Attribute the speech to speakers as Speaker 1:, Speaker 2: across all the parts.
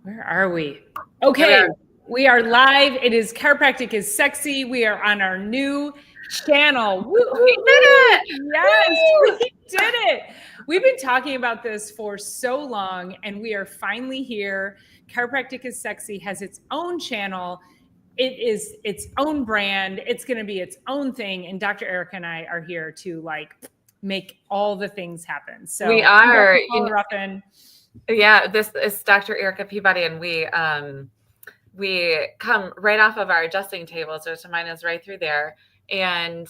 Speaker 1: Where are we? Okay, we are live. It is Chiropractic is Sexy. We are on our new channel. Woo,
Speaker 2: We did it!
Speaker 1: Yes,
Speaker 2: Woo!
Speaker 1: we did it. We've been talking about this for so long, and we are finally here. Chiropractic is Sexy has its own channel. It is its own brand. It's going to be its own thing. And Dr. Erica and I are here to make all the things happen. So
Speaker 2: we are.
Speaker 1: Paula Ruffin.
Speaker 2: Yeah, this is Dr. Erica Peabody, and we come right off of our adjusting tables. So mine is right through there, and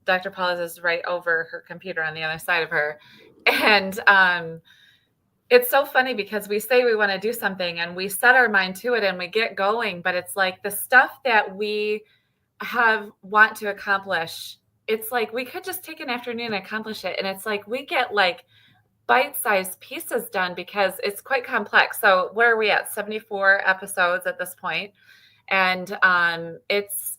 Speaker 2: Dr. Paula's is right over her computer on the other side of her. And it's so funny because we say we want to do something and we set our mind to it and we get going, but it's like the stuff that we want to accomplish. It's like we could just take an afternoon and accomplish it, and it's like we get bite-sized pieces done because it's quite complex. So where are we at? 74 episodes at this point. And it's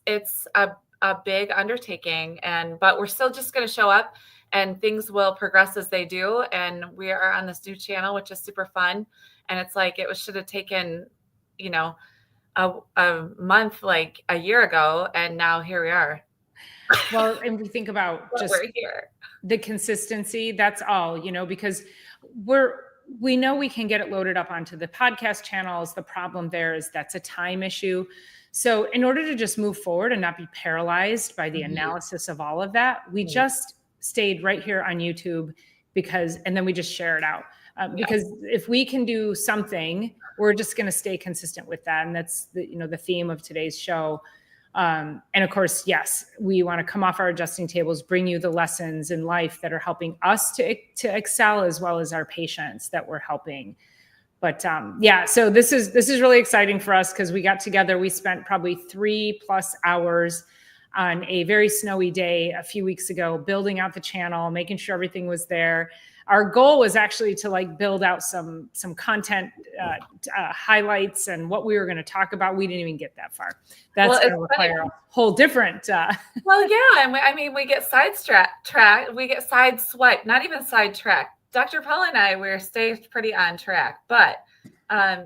Speaker 2: a big undertaking, but we're still just going to show up and things will progress as they do. And we are on this new channel, which is super fun. And it's like, should have taken, a month, a year ago. And now here we are.
Speaker 1: Well, and we think about just
Speaker 2: we're here.
Speaker 1: The consistency, that's all, because we know we can get it loaded up onto the podcast channels. The problem there is that's a time issue. So in order to just move forward and not be paralyzed by the analysis of all of that, we just stayed right here on YouTube and then we just share it out. Because if we can do something, we're just going to stay consistent with that. And that's the theme of today's show. And of course, yes, we want to come off our adjusting tables, bring you the lessons in life that are helping us to excel, as well as our patients that we're helping. But so this is really exciting for us because we got together. We spent probably 3+ hours on a very snowy day a few weeks ago, building out the channel, making sure everything was there. Our goal was actually to build out some content highlights and what we were going to talk about. We didn't even get that far. That's going to require a whole different.
Speaker 2: Well, yeah, and we get sidetracked. We get sideswiped, not even sidetracked. Dr. Paula and I, we're stayed pretty on track, but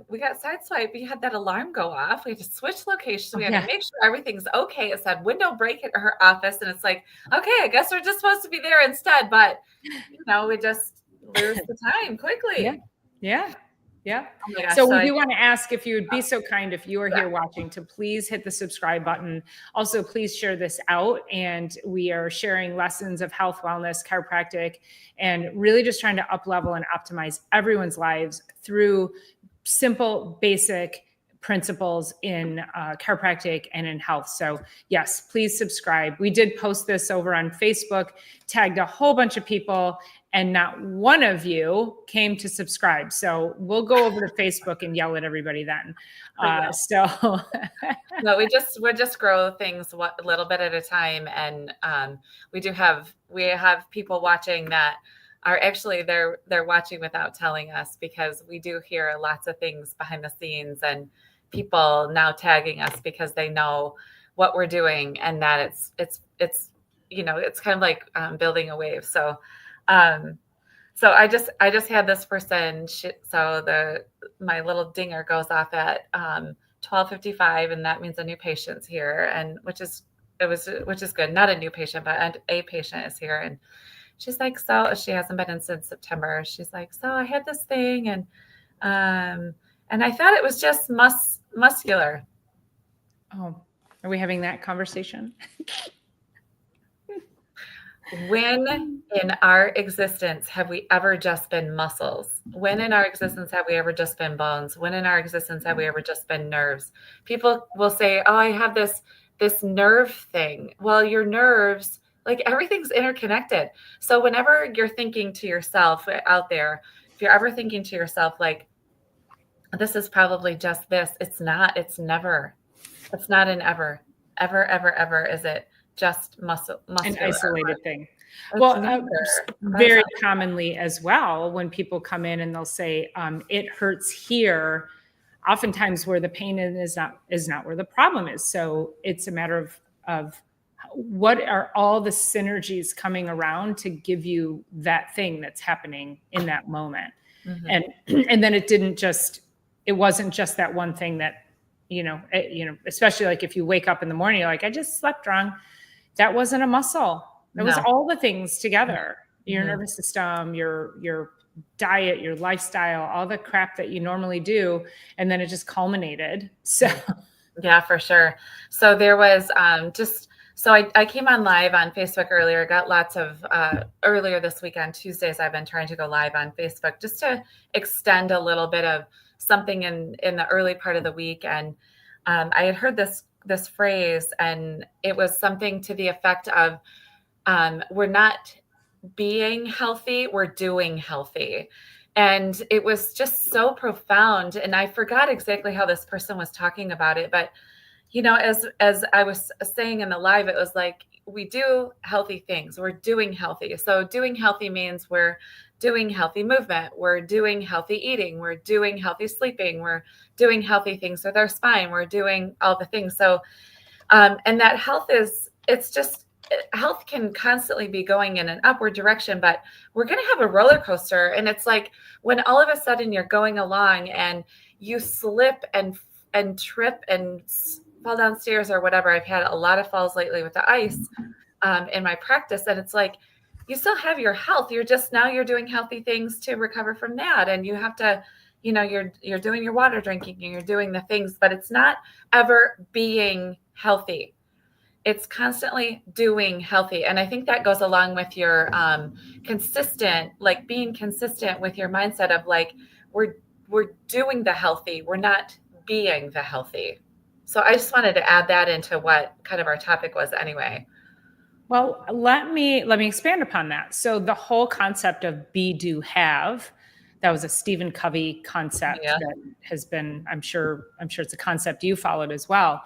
Speaker 2: we got sideswiped. We had that alarm go off. We had to switch locations. We had to make sure everything's okay. It said window break at her office, and it's like, okay, I guess we're just supposed to be there instead. But we just lose the time quickly.
Speaker 1: Yeah.
Speaker 2: Oh my gosh,
Speaker 1: so we do want to ask if you would be so kind, if you are here watching, to please hit the subscribe button. Also, please share this out. And we are sharing lessons of health, wellness, chiropractic, and really just trying to up-level and optimize everyone's lives through simple, basic principles in chiropractic and in health. So yes, please subscribe. We did post this over on Facebook, tagged a whole bunch of people, and not one of you came to subscribe. So we'll go over to Facebook and yell at everybody then.
Speaker 2: No, we just grow things a little bit at a time. And we have people watching that are actually they're watching without telling us, because we do hear lots of things behind the scenes and people now tagging us because they know what we're doing and that it's kind of like building a wave. So I just had this person. My little dinger goes off at 12:55, and that means a new patient's here, and which is good. Not a new patient, but a patient is here, and she's like, so she hasn't been in since September. She's like, so I had this thing, and I thought it was just muscular.
Speaker 1: Oh, are we having that conversation?
Speaker 2: When in our existence have we ever just been muscles? When in our existence have we ever just been bones? When in our existence have we ever just been nerves? People will say, oh, I have this nerve thing. Well, your nerves, everything's interconnected. So whenever you're thinking to yourself out there, if you're ever thinking to yourself, this is probably just this, it's not an ever is it just muscular.
Speaker 1: An isolated thing. Well, very commonly as well, when people come in and they'll say, it hurts here, oftentimes where the pain is not where the problem is. So it's a matter of what are all the synergies coming around to give you that thing that's happening in that moment. And then it it wasn't just that one thing that, especially like if you wake up in the morning, you're like, I just slept wrong. That wasn't a muscle. It was
Speaker 2: No.
Speaker 1: all the things together, your
Speaker 2: Mhm.
Speaker 1: nervous system, your diet, your lifestyle, all the crap that you normally do. And then it just culminated. So
Speaker 2: Yeah, for sure. So there was I came on live on Facebook earlier, got lots of earlier this week on Tuesdays, I've been trying to go live on Facebook just to extend a little bit of something in the early part of the week. And I had heard this phrase, and it was something to the effect of we're not being healthy, we're doing healthy. And it was just so profound. And I forgot exactly how this person was talking about it. But, as I was saying in the live, it was like, we do healthy things. We're doing healthy. So doing healthy means we're doing healthy movement. We're doing healthy eating. We're doing healthy sleeping. We're doing healthy things with our spine. We're doing all the things. So, and that health can constantly be going in an upward direction, but we're going to have a roller coaster. And it's like when all of a sudden you're going along and you slip and trip and fall downstairs or whatever. I've had a lot of falls lately with the ice in my practice. And it's like, you still have your health. You're doing healthy things to recover from that. And you have to, you're doing your water drinking and you're doing the things, but it's not ever being healthy. It's constantly doing healthy. And I think that goes along with your being consistent with your mindset of like, we're doing the healthy. We're not being the healthy. So I just wanted to add that into what kind of our topic was anyway.
Speaker 1: well, let me expand upon that. So the whole concept of be, do, have, that was a Stephen Covey concept
Speaker 2: Yeah.
Speaker 1: that has been, I'm sure it's a concept you followed as well.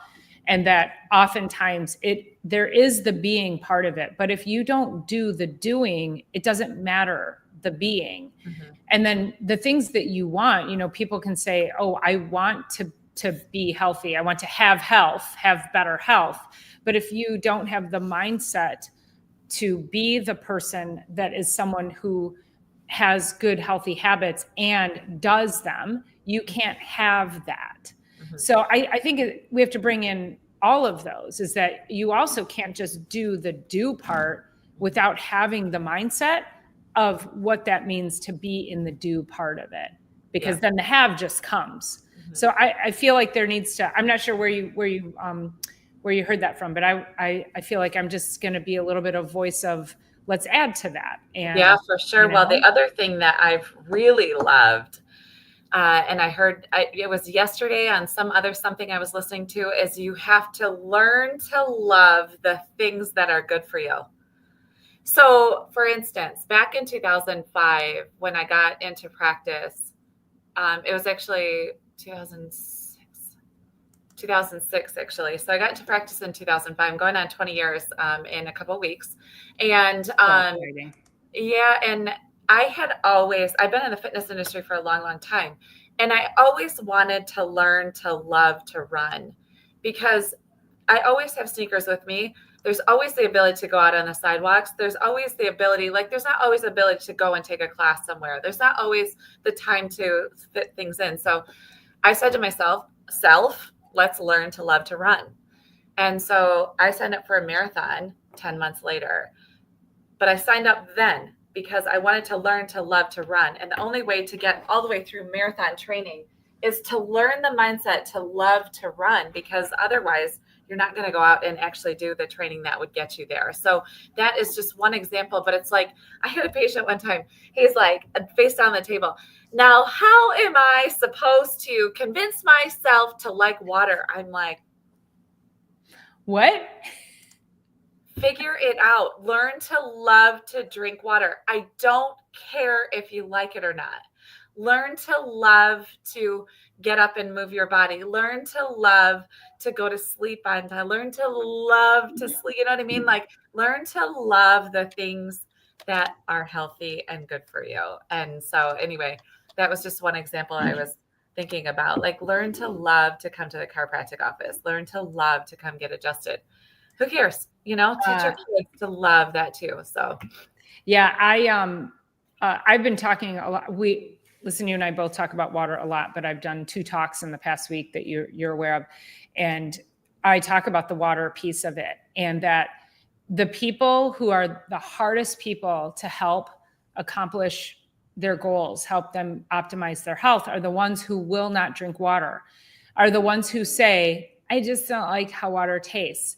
Speaker 1: And that oftentimes there is the being part of it. But if you don't do the doing, it doesn't matter the being.
Speaker 2: Mm-hmm.
Speaker 1: And then the things that you want, people can say, oh, I want to be healthy. I want to have health, have better health. But if you don't have the mindset to be the person that is someone who has good, healthy habits and does them, you can't have that.
Speaker 2: Mm-hmm.
Speaker 1: So I think we have to bring in all of those, is that you also can't just do the do part without having the mindset of what that means to be in the do part of it, because then the have just comes. Mm-hmm. So I feel like there needs to, I'm not sure where you heard that from, but I feel like I'm just going to be a little bit of voice of let's add to that. And
Speaker 2: yeah, for sure. Well, the other thing that I've really loved, and I heard it was yesterday on something I was listening to, is you have to learn to love the things that are good for you. So, for instance, back in 2005, when I got into practice, it was actually 2006, actually. So I got into practice in 2005. I'm going on 20 years in a couple of weeks. And yeah, and I've been in the fitness industry for a long, long time. And I always wanted to learn to love to run, because I always have sneakers with me. There's always the ability to go out on the sidewalks. There's always the ability, there's not always the ability to go and take a class somewhere. There's not always the time to fit things in. So I said to myself, let's learn to love to run. And so I signed up for a marathon 10 months later. But I signed up then because I wanted to learn to love to run. And the only way to get all the way through marathon training is to learn the mindset to love to run, because otherwise you're not going to go out and actually do the training that would get you there. So that is just one example. But it's like, I had a patient one time, he's like, face down on the table, now how am I supposed to convince myself to like water? I'm like,
Speaker 1: what?
Speaker 2: Figure it out. Learn to love to drink water. I don't care if you like it or not. Learn to love to get up and move your body. Learn to love to go to sleep on time. Learn to love to sleep. You know what I mean? Learn to love the things that are healthy and good for you. And so anyway, that was just one example I was thinking about. Learn to love to come to the chiropractic office. Learn to love to come get adjusted. Who cares? Teach your kids to love that too. So,
Speaker 1: yeah, I've been talking a lot. listen, you and I both talk about water a lot, but I've done 2 talks in the past week that you're aware of. And I talk about the water piece of it, and that the people who are the hardest people to help accomplish their goals, help them optimize their health, are the ones who will not drink water, are the ones who say, I just don't like how water tastes.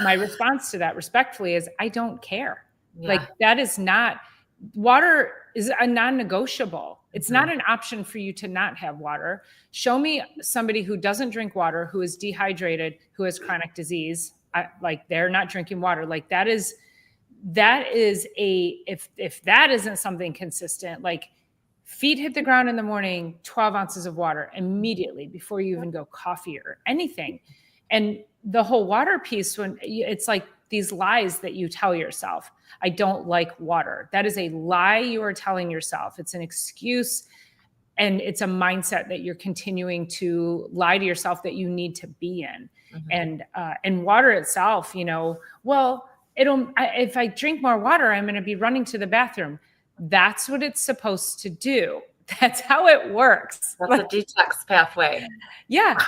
Speaker 1: My response to that respectfully is, I don't care. Like, that is not, water is a non-negotiable. It's not an option for you to not have water. Show me somebody who doesn't drink water, who is dehydrated, who has chronic disease, like they're not drinking water. Like that is if that isn't something consistent, like feet hit the ground in the morning, 12 ounces of water immediately before you even go coffee or anything. And the whole water piece, when it's like these lies that you tell yourself, I don't like water. That is a lie you are telling yourself. It's an excuse. And it's a mindset that you're continuing to lie to yourself that you need to be in. And water itself, well, if I drink more water, I'm going to be running to the bathroom. That's what it's supposed to do. That's how it works.
Speaker 2: That's a detox pathway.
Speaker 1: Yeah.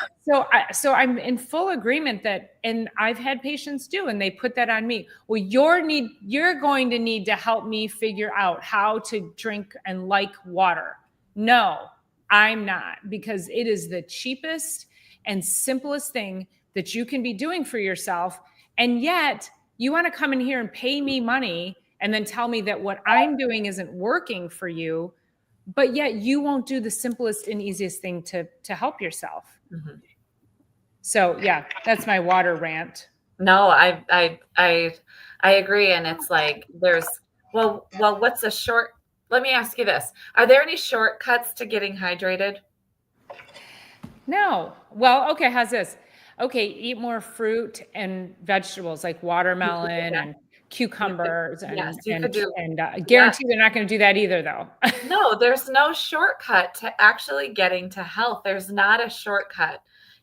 Speaker 1: So I'm in full agreement that, and I've had patients do, and they put that on me. Well, you're going to need to help me figure out how to drink and like water. No, I'm not, because it is the cheapest and simplest thing that you can be doing for yourself. And yet you want to come in here and pay me money and then tell me that what I'm doing isn't working for you, but yet you won't do the simplest and easiest thing to help yourself. So yeah, that's my water rant.
Speaker 2: No, I agree. And it's like, well, what's let me ask you this. Are there any shortcuts to getting hydrated?
Speaker 1: No. Well, okay. How's this? Okay. Eat more fruit and vegetables like watermelon and cucumbers and guarantee they're not going to do that either though.
Speaker 2: No, there's no shortcut to actually getting to health. There's not a shortcut.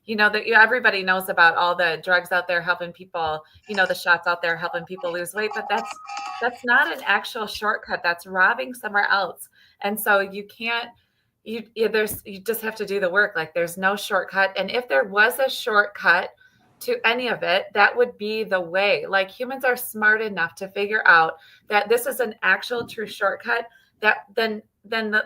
Speaker 2: That everybody knows about all the drugs out there helping people, the shots out there helping people lose weight, but that's not an actual shortcut. That's robbing somewhere else. And so you can't, you just have to do the work. Like there's no shortcut. And if there was a shortcut to any of it, that would be the way. Like humans are smart enough to figure out that this is an actual true shortcut, that then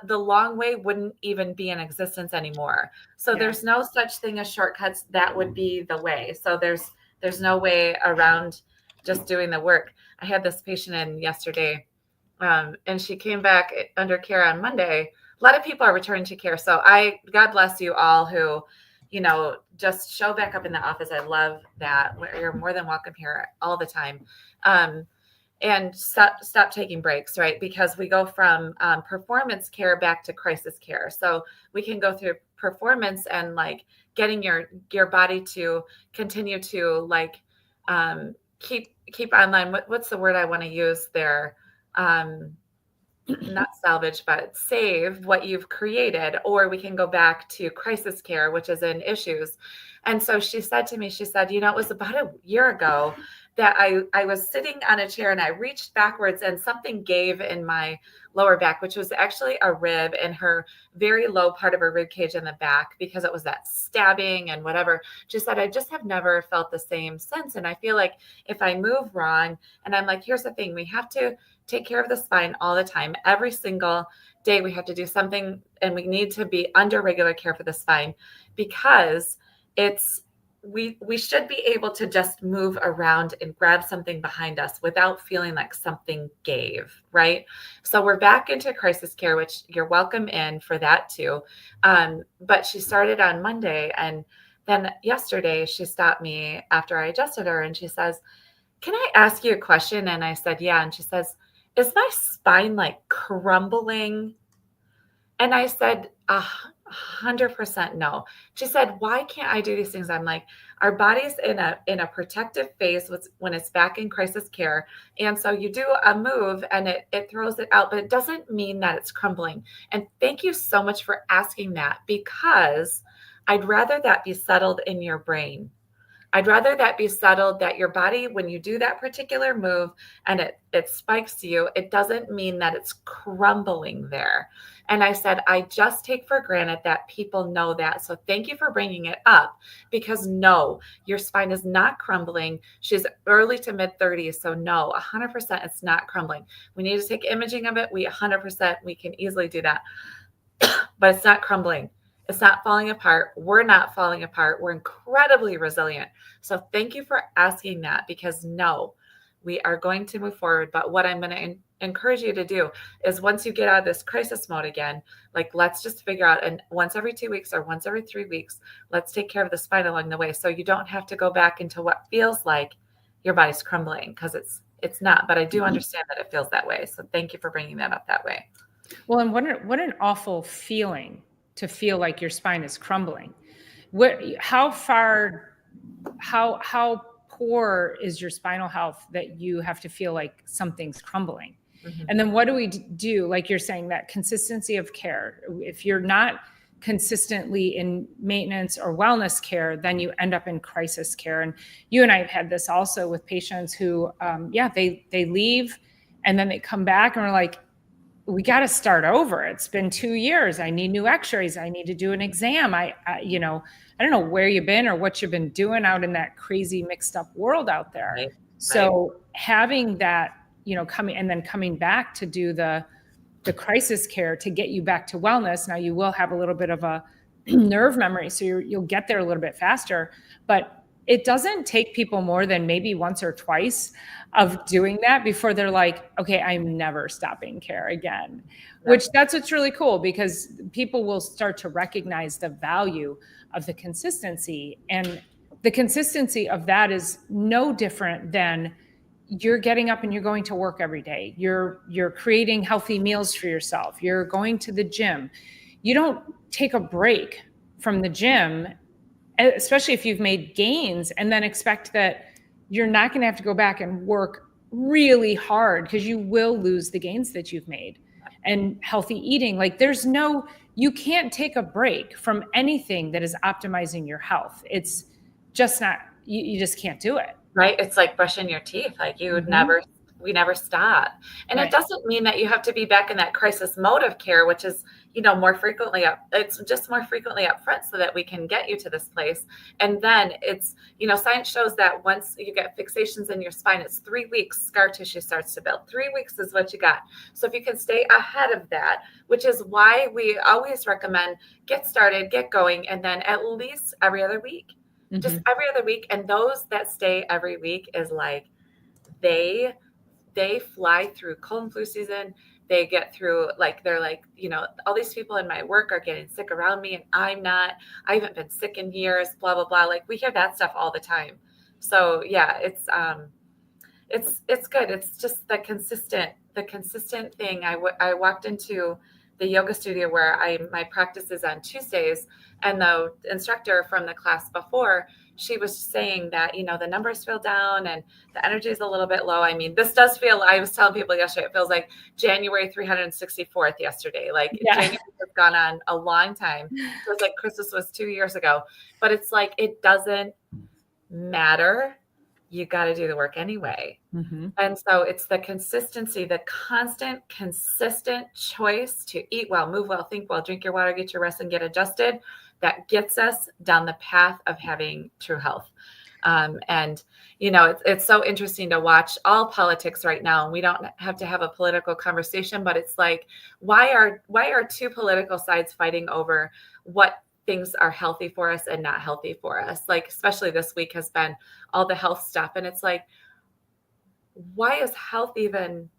Speaker 2: the long way wouldn't even be in existence anymore. So there's no such thing as shortcuts. That would be the way. So there's no way around just doing the work. I had this patient in yesterday, and she came back under care on Monday. A lot of people are returning to care. So God bless you all who, just show back up in the office. I love that. You're more than welcome here all the time. And stop taking breaks, right? Because we go from performance care back to crisis care. So we can go through performance and like getting your body to continue to like keep online. What's the word I want to use there? Not salvage, but save what you've created. Or we can go back to crisis care, which is in issues. And so she said to me, it was about a year ago that I was sitting on a chair and I reached backwards and something gave in my lower back, which was actually a rib in her very low part of her rib cage in the back, because it was that stabbing and whatever. She said, I just have never felt the same since. And I feel like if I move wrong, and I'm like, here's the thing, we have to take care of the spine all the time. Every single day we have to do something, and we need to be under regular care for the spine, because we should be able to just move around and grab something behind us without feeling like something gave, right? So we're back into crisis care, which you're welcome in for that too. But she started on Monday, and then yesterday she stopped me after I adjusted her, and she says, can I ask you a question? And I said, yeah. And she says, is my spine like crumbling? And I said, 100% no. She said, why can't I do these things? I'm like, our body's in a protective phase when it's back in crisis care. And so you do a move and it throws it out, but it doesn't mean that it's crumbling. And thank you so much for asking that, because I'd rather that be settled in your brain. I'd rather that be settled, that your body, when you do that particular move and it spikes you, it doesn't mean that it's crumbling there. And I said, I just take for granted that people know that. So thank you for bringing it up, because no, your spine is not crumbling. She's early to mid 30s. So no, 100% it's not crumbling. We need to take imaging of it. We 100%, we can easily do that, but it's not crumbling. It's not falling apart. We're not falling apart. We're incredibly resilient. So thank you for asking that, because no, we are going to move forward. But what I'm going to encourage you to do is, once you get out of this crisis mode again, like, let's just figure out, and once every 2 weeks or once every 3 weeks, let's take care of the spine along the way. So you don't have to go back into what feels like your body's crumbling, because it's not. But I do understand that it feels that way. So thank you for bringing that up that way.
Speaker 1: Well, and what an awful feeling to feel like your spine is crumbling. How poor is your spinal health that you have to feel like something's crumbling?
Speaker 2: Mm-hmm.
Speaker 1: And then what do we do? Like you're saying, that consistency of care. If you're not consistently in maintenance or wellness care, then you end up in crisis care. And you and I have had this also with patients who, they leave and then they come back and we're like, we got to start over. It's been 2 years. I need new x-rays. I need to do an exam. I don't know where you've been or what you've been doing out in that crazy mixed up world out there.
Speaker 2: Right.
Speaker 1: So having that, coming back to do the crisis care to get you back to wellness. Now you will have a little bit of a nerve memory, so you'll get there a little bit faster, but it doesn't take people more than maybe once or twice of doing that before they're like, okay, I'm never stopping care again. Which that's what's really cool, because people will start to recognize the value of the consistency. And the consistency of that is no different than you're getting up and you're going to work every day. You're creating healthy meals for yourself. You're going to the gym. You don't take a break from the gym, especially if you've made gains, and then expect that you're not going to have to go back and work really hard, because you will lose the gains that you've made. And healthy eating, like you can't take a break from anything that is optimizing your health. It's just not, you just can't do it.
Speaker 2: Right. It's like brushing your teeth. Like you would we never stop. And It doesn't mean that you have to be back in that crisis mode of care, which is, more frequently it's just more frequently up front, so that we can get you to this place. And then it's, science shows that once you get fixations in your spine, it's 3 weeks, scar tissue starts to build. 3 weeks is what you got. So if you can stay ahead of that, which is why we always recommend get started, get going, and then at least every other week. Just every other week. And those that stay every week is like, they fly through cold and flu season. They get through, like, they're like, all these people in my work are getting sick around me and I'm not. I haven't been sick in years, blah, blah, blah. Like, we hear that stuff all the time. So yeah, it's good. It's just the consistent thing. I walked into the yoga studio where my practice is on Tuesdays, and the instructor from the class before, she was saying that, the numbers feel down and the energy is a little bit low. I mean, this does feel, I was telling people yesterday, it feels like January 364th yesterday. Like January has gone on a long time. It feels like Christmas was 2 years ago, but it's like, it doesn't matter. You got to do the work anyway. And so it's the consistency, the consistent choice to eat well, move well, think well, drink your water, get your rest, and get adjusted, that gets us down the path of having true health. It's so interesting to watch all politics right now. We don't have to have a political conversation, but it's like, why are two political sides fighting over what things are healthy for us and not healthy for us? Like, especially this week has been all the health stuff. And it's like, why is health even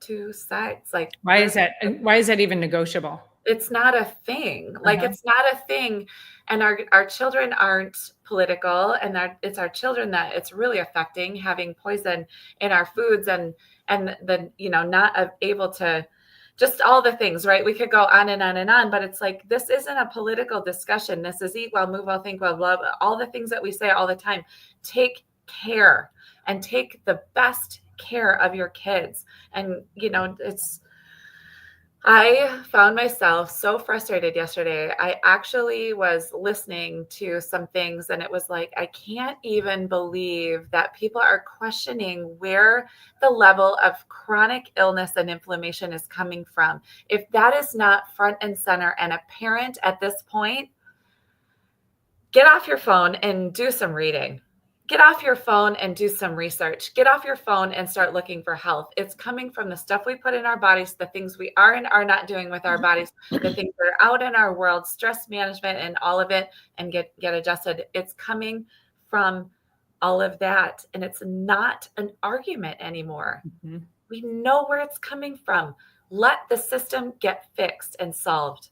Speaker 2: two sides? Like,
Speaker 1: why is that even negotiable?
Speaker 2: It's not a thing. Like, it's not a thing. And our children aren't political, and it's our children that it's really affecting, having poison in our foods and the, not able to, just all the things, right? We could go on and on and on, but it's like, this isn't a political discussion. This is eat well, move well, think well, love, all the things that we say all the time. Take care and take the best care of your kids. And, I found myself so frustrated yesterday. I actually was listening to some things and it was like, I can't even believe that people are questioning where the level of chronic illness and inflammation is coming from. If that is not front and center and apparent at this point, get off your phone and do some reading. Get off your phone and do some research. Get off your phone and start looking for health. It's coming from the stuff we put in our bodies, the things we are and are not doing with our bodies, the things that are out in our world, stress management and all of it, and get adjusted. It's coming from all of that. And it's not an argument anymore.
Speaker 1: Mm-hmm.
Speaker 2: We know where it's coming from. Let the system get fixed and solved.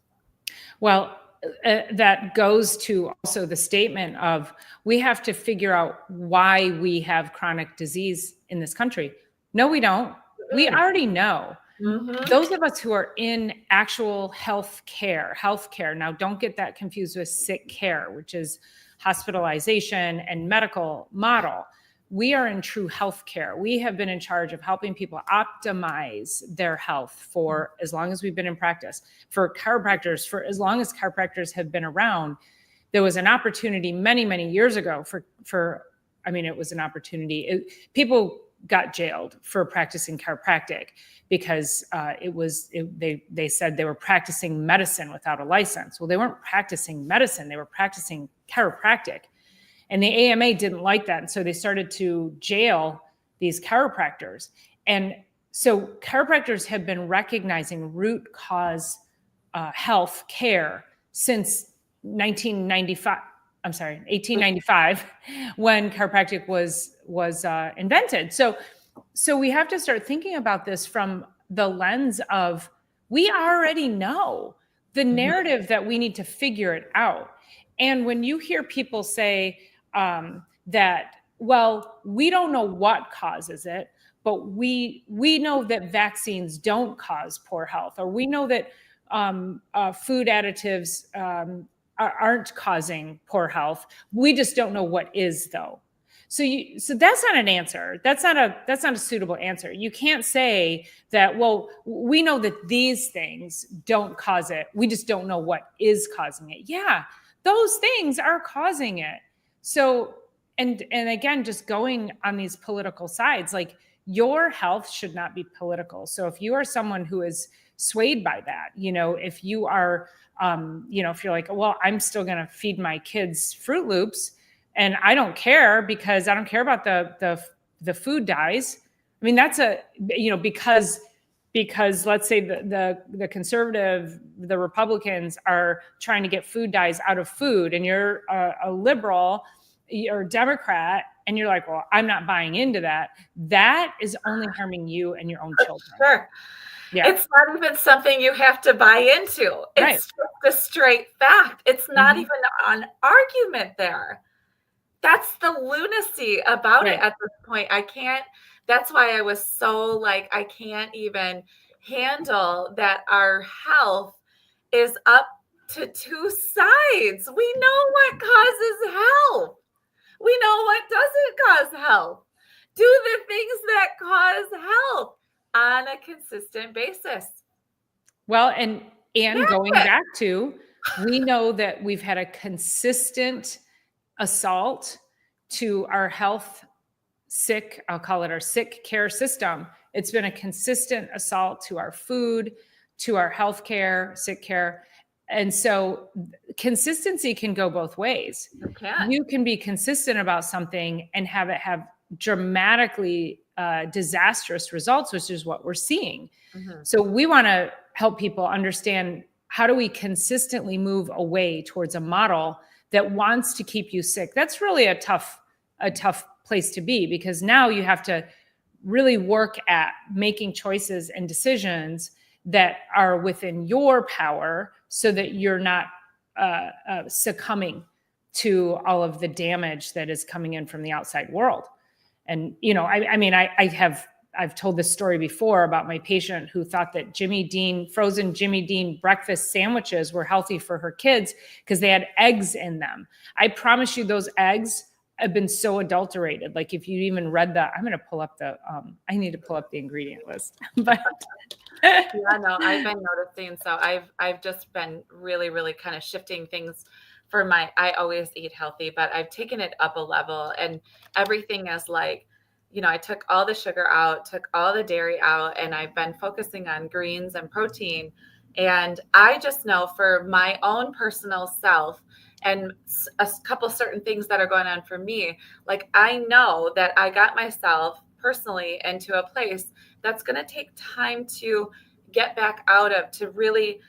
Speaker 1: Well, that goes to also the statement of we have to figure out why we have chronic disease in this country. No, we don't. We already know.
Speaker 2: Mm-hmm.
Speaker 1: Those of us who are in actual healthcare, now don't get that confused with sick care, which is hospitalization and medical model. We are in true healthcare. We have been in charge of helping people optimize their health for as long as we've been in practice. For chiropractors, for as long as chiropractors have been around, there was an opportunity many, many years ago it was an opportunity. People got jailed for practicing chiropractic because they said they were practicing medicine without a license. Well, they weren't practicing medicine. They were practicing chiropractic. And the AMA didn't like that. And so they started to jail these chiropractors. And so chiropractors have been recognizing root cause health care since 1895, when chiropractic was invented. So we have to start thinking about this from the lens of, we already know the narrative that we need to figure it out. And when you hear people say that, well, we don't know what causes it, but we know that vaccines don't cause poor health, or we know that food additives aren't causing poor health. We just don't know what is, though. So that's not an answer. That's not a suitable answer. You can't say that, well, we know that these things don't cause it. We just don't know what is causing it. Yeah, those things are causing it. So, and again, just going on these political sides, like, your health should not be political. So if you are someone who is swayed by that, if you are, if you're like, well, I'm still going to feed my kids Fruit Loops and I don't care because I don't care about the food dyes. I mean, that's because let's say the conservative, the Republicans are trying to get food dyes out of food, and you're a liberal, you're a Democrat, and you're like, well, I'm not buying into that. That is only harming you and your own children.
Speaker 2: Sure. Yeah. It's not even something you have to buy into. It's just a straight fact. It's not even an argument there. That's the lunacy about it at this point. That's why I was so like, I can't even handle that our health is up to two sides. We know what causes health. We know what doesn't cause health. Do the things that cause health on a consistent basis.
Speaker 1: Well, and going back to, we know that we've had a consistent assault to our health I'll call it our sick care system. It's been a consistent assault to our food, to our healthcare, sick care. And so consistency can go both ways. You can be consistent about something and have it have dramatically disastrous results, which is what we're seeing. So we want to help people understand, how do we consistently move away towards a model that wants to keep you sick? That's really a tough place to be, because now you have to really work at making choices and decisions that are within your power, so that you're not succumbing to all of the damage that is coming in from the outside world. And, I've told this story before about my patient who thought that frozen Jimmy Dean breakfast sandwiches were healthy for her kids because they had eggs in them. I promise you, those eggs have been so adulterated. Like, if you even read I'm going to pull up I need to pull up the ingredient list, but
Speaker 2: Yeah, no, I've been noticing. So I've just been really, really kind of shifting things for I always eat healthy, but I've taken it up a level, and everything is like, I took all the sugar out, took all the dairy out, and I've been focusing on greens and protein. And I just know for my own personal self and a couple certain things that are going on for me, like I know that I got myself personally into a place that's going to take time to get back out of, to really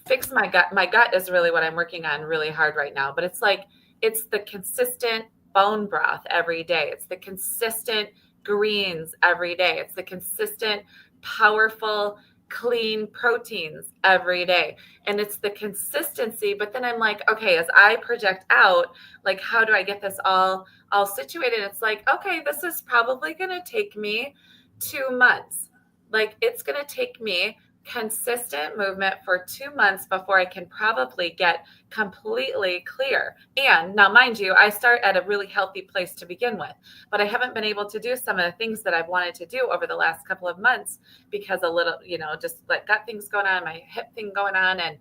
Speaker 2: fix my gut. My gut is really what I'm working on really hard right now. But it's like, it's the consistent bone broth every day. It's the consistent greens every day. It's the consistent, powerful, clean proteins every day. And it's the consistency. But then I'm like, okay, as I project out, like, how do I get this all situated? It's like, okay, this is probably going to take me 2 months. Like, it's going to take me consistent movement for 2 months before I can probably get completely clear. And now, mind you, I start at a really healthy place to begin with, but I haven't been able to do some of the things that I've wanted to do over the last couple of months because a little, just like got things going on, my hip thing going on. And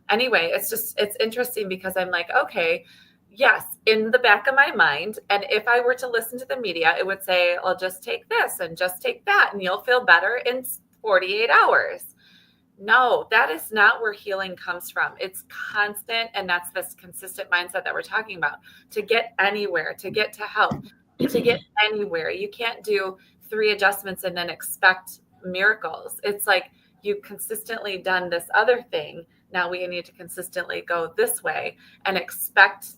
Speaker 2: anyway, it's interesting because I'm like, okay, yes, in the back of my mind. And if I were to listen to the media, it would say, I'll just take this and just take that, and you'll feel better in 48 hours. No, that is not where healing comes from. It's constant. And that's this consistent mindset that we're talking about. To get anywhere, to get to health, to get anywhere, you can't do 3 adjustments and then expect miracles. It's like, you've consistently done this other thing. Now we need to consistently go this way and expect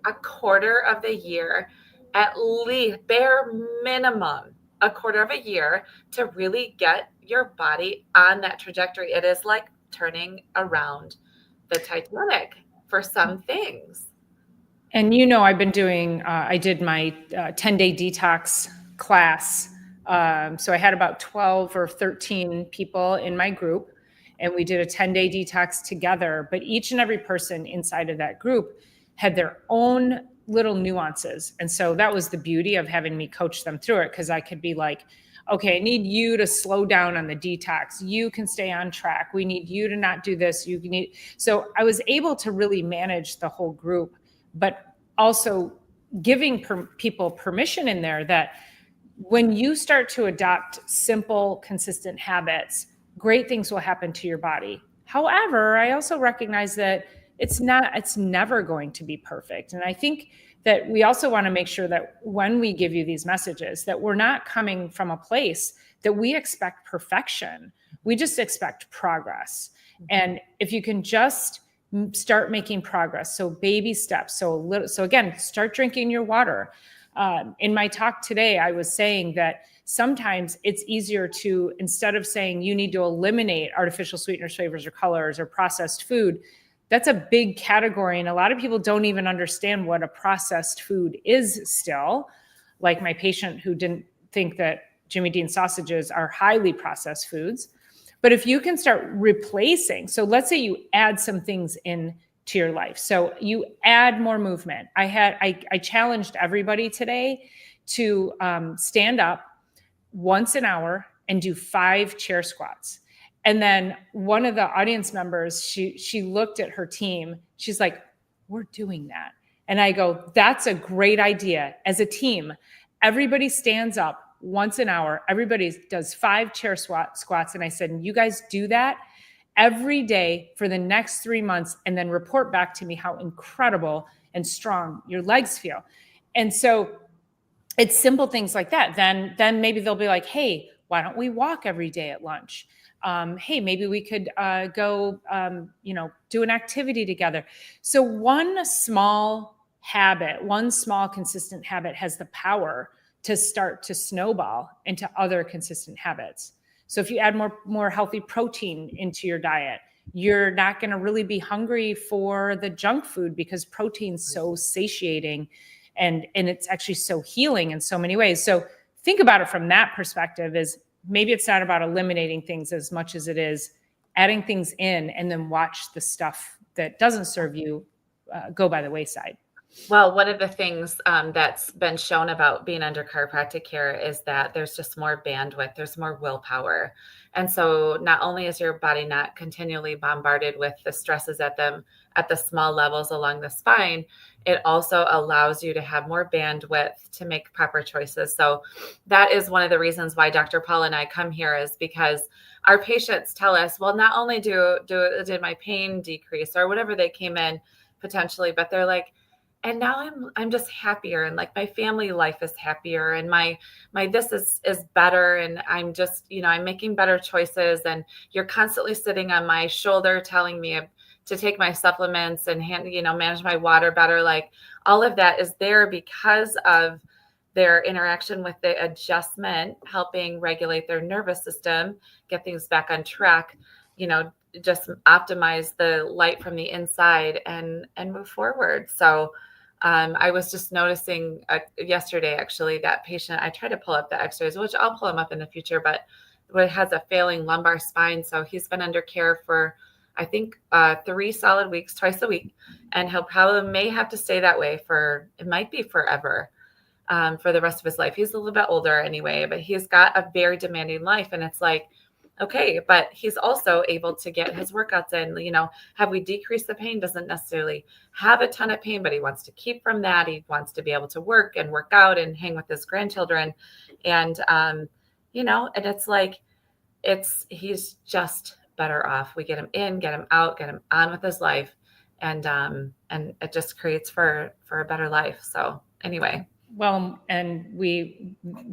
Speaker 2: a quarter of the year, at least bare minimum, a quarter of a year to really get your body on that trajectory. It is like turning around the Titanic for some things.
Speaker 1: And I've been doing, I did my 10-day detox class. So I had about 12 or 13 people in my group, and we did a 10-day detox together. But each and every person inside of that group had their own little nuances. And so that was the beauty of having me coach them through it, because I could be like, okay, I need you to slow down on the detox. You can stay on track. We need you to not do this. So I was able to really manage the whole group, but also giving people permission in there that when you start to adopt simple, consistent habits, great things will happen to your body. However, I also recognize that it's never going to be perfect. And I think that we also want to make sure that when we give you these messages, that we're not coming from a place that we expect perfection. We just expect progress. And if you can just start making progress, so baby steps, so again, start drinking your water. In my talk today, I was saying that sometimes it's easier to, instead of saying you need to eliminate artificial sweeteners, flavors, or colors, or processed food, that's a big category. And a lot of people don't even understand what a processed food is still. Like my patient who didn't think that Jimmy Dean sausages are highly processed foods. But if you can start replacing, so let's say you add some things in to your life. So you add more movement. I challenged everybody today to stand up once an hour and do 5 chair squats. And then one of the audience members, she looked at her team. She's like, we're doing that. And I go, that's a great idea. As a team, everybody stands up once an hour. Everybody does 5 chair squats. And I said, you guys do that every day for the next 3 months, and then report back to me how incredible and strong your legs feel. And so it's simple things like that. Then maybe they'll be like, hey, why don't we walk every day at lunch? Hey, maybe we could go, do an activity together. So one small habit, one small consistent habit has the power to start to snowball into other consistent habits. So if you add more healthy protein into your diet, you're not going to really be hungry for the junk food, because protein's so satiating and it's actually so healing in so many ways. So think about it from that perspective, is maybe it's not about eliminating things as much as it is adding things in, and then watch the stuff that doesn't serve you go by the wayside.
Speaker 2: Well, one of the things that's been shown about being under chiropractic care is that there's just more bandwidth, there's more willpower. And so not only is your body not continually bombarded with the stresses at the small levels along the spine, it also allows you to have more bandwidth to make proper choices. So that is one of the reasons why Dr. Paul and I come here, is because our patients tell us, well, not only did my pain decrease or whatever they came in potentially, but they're like, and now I'm just happier, and like my family life is happier, and my this is better, and I'm just, I'm making better choices, and you're constantly sitting on my shoulder telling me to take my supplements and manage my water better. Like all of that is there because of their interaction with the adjustment, helping regulate their nervous system, get things back on track, just optimize the light from the inside and move forward. So I was just noticing yesterday, actually, that patient, I tried to pull up the x-rays, which I'll pull them up in the future, but it has a failing lumbar spine. So he's been under care for, I think, 3 solid weeks, twice a week. And he'll probably may have to stay that way it might be forever, for the rest of his life. He's a little bit older anyway, but he's got a very demanding life. And it's like, okay, but he's also able to get his workouts in. Have we decreased the pain? Doesn't necessarily have a ton of pain, but he wants to keep from that. He wants to be able to work and work out and hang with his grandchildren. And, and it's like, he's just better off. We get him in, get him out, get him on with his life. And it just creates for a better life. So anyway.
Speaker 1: Well, and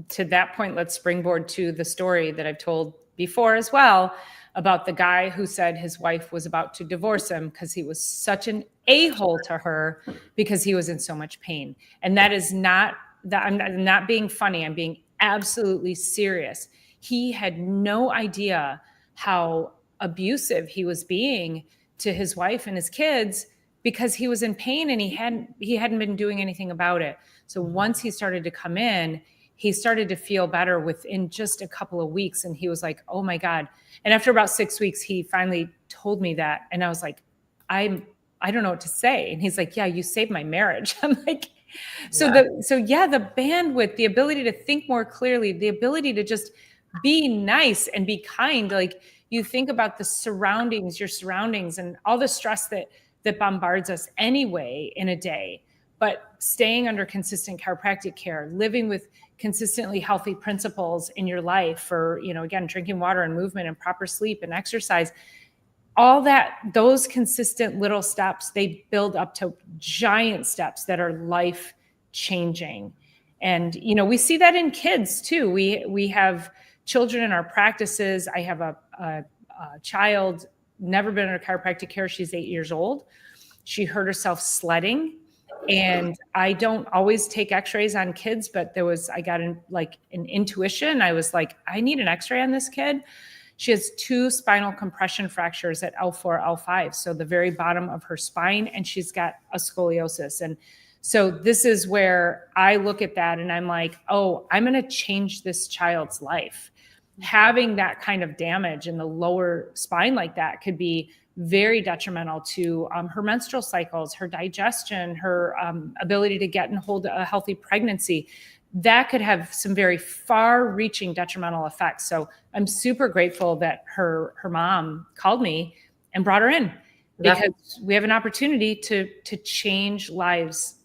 Speaker 1: to that point, let's springboard to the story that I've told before as well, about the guy who said his wife was about to divorce him because he was such an a-hole to her because he was in so much pain. And that is not that, I'm not being funny. I'm being absolutely serious. He had no idea how abusive he was being to his wife and his kids because he was in pain and he hadn't been doing anything about it. So once he started to come in, he started to feel better within just a couple of weeks. And he was like, oh my God. And after about 6 weeks, he finally told me that. And I was like, I don't know what to say. And he's like, yeah, you saved my marriage. I'm like, the bandwidth, the ability to think more clearly, the ability to just be nice and be kind. Like you think about the surroundings, your surroundings, and all the stress that bombards us anyway in a day. But staying under consistent chiropractic care, living with consistently healthy principles in your life for, again, drinking water and movement and proper sleep and exercise, all that, those consistent little steps, they build up to giant steps that are life changing. And, we see that in kids too. We have children in our practices. I have a child, never been under chiropractic care. She's 8 years old. She hurt herself sledding. And I don't always take x-rays on kids, but I got an intuition. I was like, I need an x-ray on this kid. She has 2 spinal compression fractures at L4, L5. So the very bottom of her spine, and she's got a scoliosis. And so this is where I look at that and I'm like, oh, I'm going to change this child's life. Having that kind of damage in the lower spine like that could be very detrimental to her menstrual cycles, her digestion, her ability to get and hold a healthy pregnancy. That could have some very far-reaching detrimental effects. So I'm super grateful that her mom called me and brought her in, because we have an opportunity to change lives,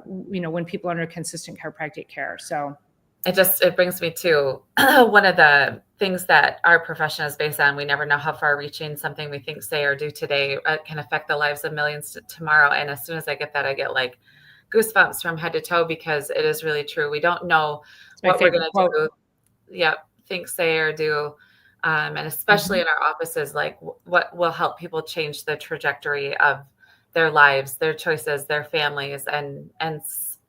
Speaker 1: when people are under consistent chiropractic care. So
Speaker 2: it brings me to one of the things that our profession is based on. We never know how far reaching something we think, say, or do today can affect the lives of millions tomorrow. And as soon as I get that, I get like goosebumps from head to toe, because it is really true. We don't know what we're going to do. Yep. Think, say, or do. And especially in our offices, like what will help people change the trajectory of their lives, their choices, their families, and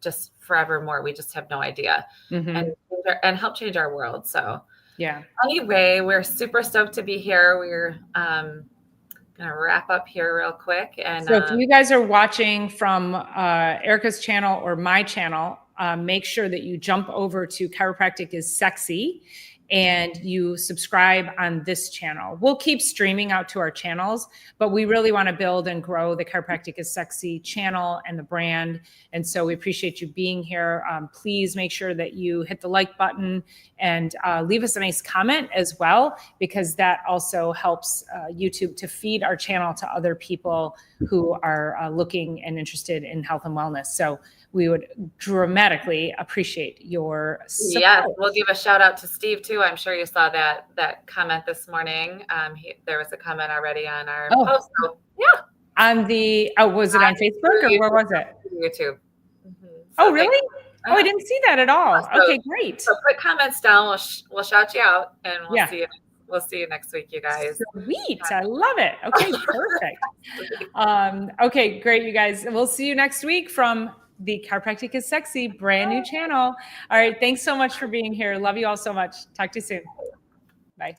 Speaker 2: just forevermore. We just have no idea, and help change our world. So
Speaker 1: yeah.
Speaker 2: Anyway, we're super stoked to be here. We're gonna wrap up here real quick. And
Speaker 1: so if you guys are watching from Erica's channel or my channel, make sure that you jump over to Chiropractic is Sexy, and you subscribe on this channel. We'll keep streaming out to our channels, but we really want to build and grow the Chiropractic is Sexy channel and the brand. And so we appreciate you being here. Please make sure that you hit the like button and leave us a nice comment as well, because that also helps YouTube to feed our channel to other people who are looking and interested in health and wellness. So we would dramatically appreciate your support.
Speaker 2: Yes, we'll give a shout out to Steve too. I'm sure you saw that comment this morning. There was a comment already on our post. So, yeah.
Speaker 1: On the was it on Facebook or where was it?
Speaker 2: YouTube.
Speaker 1: So really? I didn't see that at all. Okay, great.
Speaker 2: So put comments down. We'll shout you out, and we'll see you. We'll see you next week, you guys.
Speaker 1: Sweet. I love it. Okay, perfect. Okay, great, you guys. We'll see you next week from the Chiropractic is Sexy brand new channel. All right. Thanks so much for being here. Love you all so much. Talk to you soon. Bye.